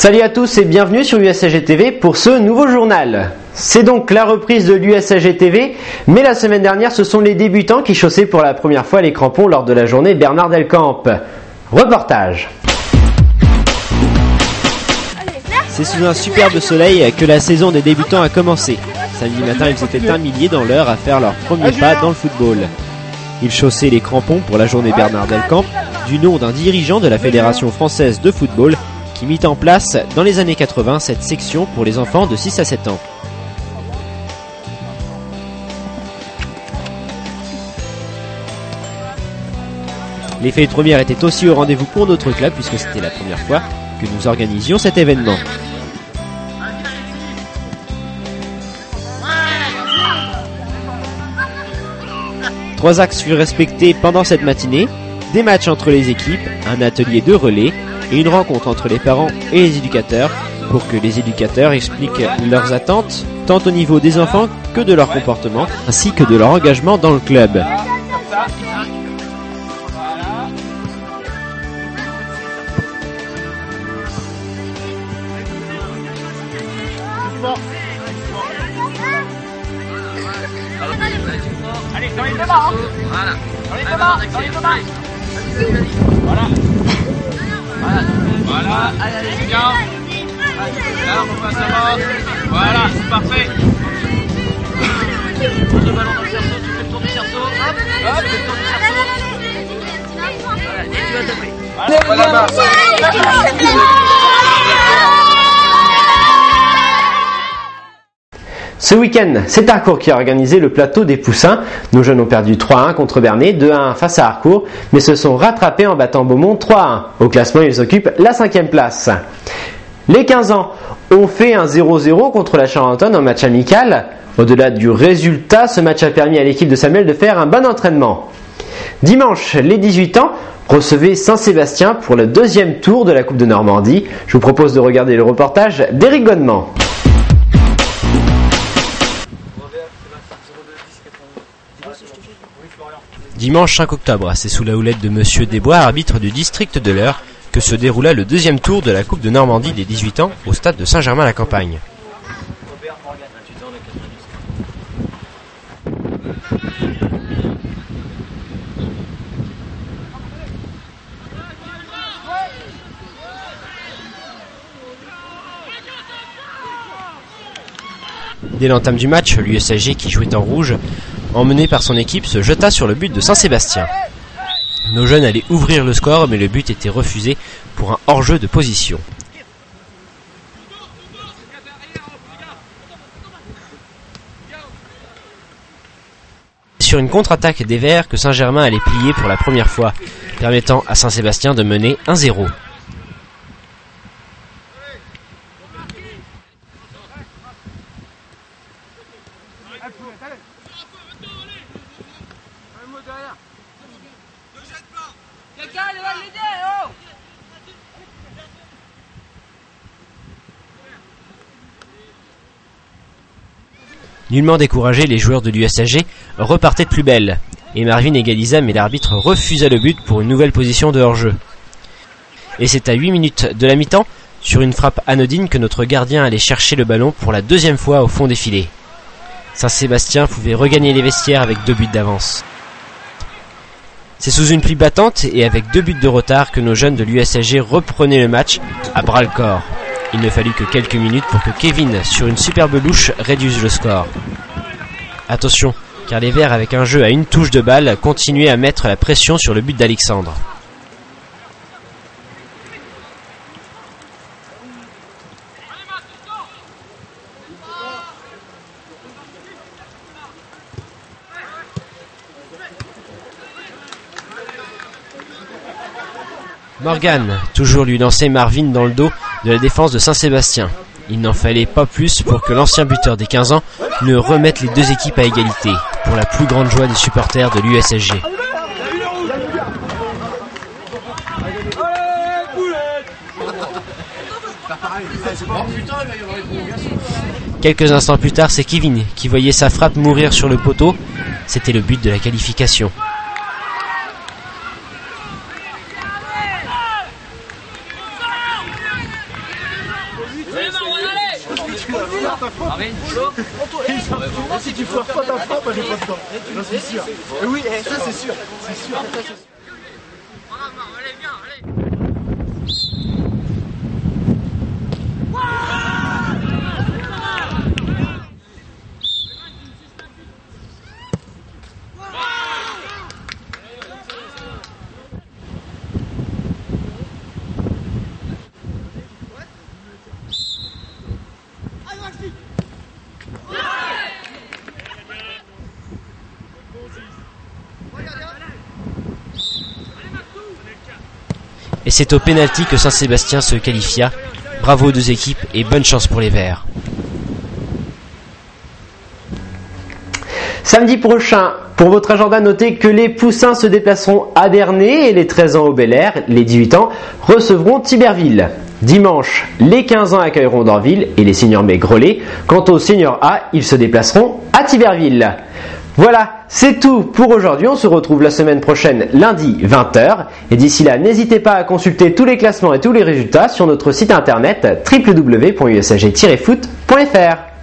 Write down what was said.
Salut à tous et bienvenue sur USAG TV pour ce nouveau journal. C'est donc la reprise de l'USAG TV, mais la semaine dernière ce sont les débutants qui chaussaient pour la première fois les crampons lors de la journée Bernard Delcamp. Reportage. C'est sous un superbe soleil que la saison des débutants a commencé. Samedi matin, ils étaient 1 millier dans l'heure à faire leur premier pas dans le football. Ils chaussaient les crampons pour la journée Bernard Delcamp, du nom d'un dirigeant de la Fédération française de football qui mit en place dans les années 80 cette section pour les enfants de 6 à 7 ans. L'effet de première était aussi au rendez-vous pour notre club puisque c'était la première fois que nous organisions cet événement. Trois axes furent respectés pendant cette matinée, des matchs entre les équipes, un atelier de relais et une rencontre entre les parents et les éducateurs pour que les éducateurs expliquent leurs attentes, tant au niveau des enfants que de leur comportement, ainsi que de leur engagement dans le club. Allez, dans les deux mains, voilà. Dans les deux mains, dans les deux mains. Voilà. Voilà. Allez, c'est bien. Là, on passe à bas. Voilà, c'est parfait. Pose le ballon dans le cerceau, tu fais le tour du cerceau. Hop, tu fais le tour du cerceau. Voilà, et tu vas taper. Voilà. Ce week-end, c'est Harcourt qui a organisé le plateau des Poussins. Nos jeunes ont perdu 3-1 contre Bernay, 2-1 face à Harcourt, mais se sont rattrapés en battant Beaumont 3-1. Au classement, ils occupent la 5e place. Les 15 ans ont fait un 0-0 contre la Charentonne en match amical. Au-delà du résultat, ce match a permis à l'équipe de Samuel de faire un bon entraînement. Dimanche, les 18 ans recevaient Saint-Sébastien pour le deuxième tour de la Coupe de Normandie. Je vous propose de regarder le reportage d'Éric Godement. Dimanche 5 octobre, c'est sous la houlette de Monsieur Desbois, arbitre du district de l'Eure, que se déroula le deuxième tour de la Coupe de Normandie des 18 ans au stade de Saint-Germain-la-Campagne. Dès l'entame du match, l'USAG, qui jouait en rouge, emmené par son équipe, se jeta sur le but de Saint-Sébastien. Nos jeunes allaient ouvrir le score, mais le but était refusé pour un hors-jeu de position. Sur une contre-attaque des Verts que Saint-Germain allait plier pour la première fois, permettant à Saint-Sébastien de mener 1-0. Nullement découragés, les joueurs de l'USAG repartaient de plus belle. Et Marvin égalisa, mais l'arbitre refusa le but pour une nouvelle position de hors-jeu. Et c'est à 8 minutes de la mi-temps, sur une frappe anodine, que notre gardien allait chercher le ballon pour la deuxième fois au fond des filets. Saint-Sébastien pouvait regagner les vestiaires avec 2 buts d'avance. C'est sous une pluie battante et avec 2 buts de retard que nos jeunes de l'USAG reprenaient le match à bras-le-corps. Il ne fallut que quelques minutes pour que Kevin, sur une superbe louche, réduise le score. Attention, car les Verts, avec un jeu à une touche de balle, continuaient à mettre la pression sur le but d'Alexandre. Morgan, toujours lui lançait Marvin dans le dos de la défense de Saint-Sébastien. Il n'en fallait pas plus pour que l'ancien buteur des 15 ans ne remette les deux équipes à égalité, pour la plus grande joie des supporters de l'USAG. Quelques instants plus tard, c'est Kevin qui voyait sa frappe mourir sur le poteau. C'était le but de la qualification. Si tu foires pas ta frappe, elle est pas dedans. J'en suis sûr. Oui, ça c'est sûr. C'est sûr. Allez, viens, allez. Et c'est au pénalty que Saint-Sébastien se qualifia. Bravo aux deux équipes et bonne chance pour les Verts. Samedi prochain, pour votre agenda, notez que les Poussins se déplaceront à Bernay et les 13 ans au Bel Air, les 18 ans, recevront Tiberville. Dimanche, les 15 ans accueilleront Dorville et les seniors B Grelais. Quant aux seniors A, ils se déplaceront à Tiberville. Voilà, c'est tout pour aujourd'hui. On se retrouve la semaine prochaine, lundi 20h. Et d'ici là, n'hésitez pas à consulter tous les classements et tous les résultats sur notre site internet www.usag-foot.fr.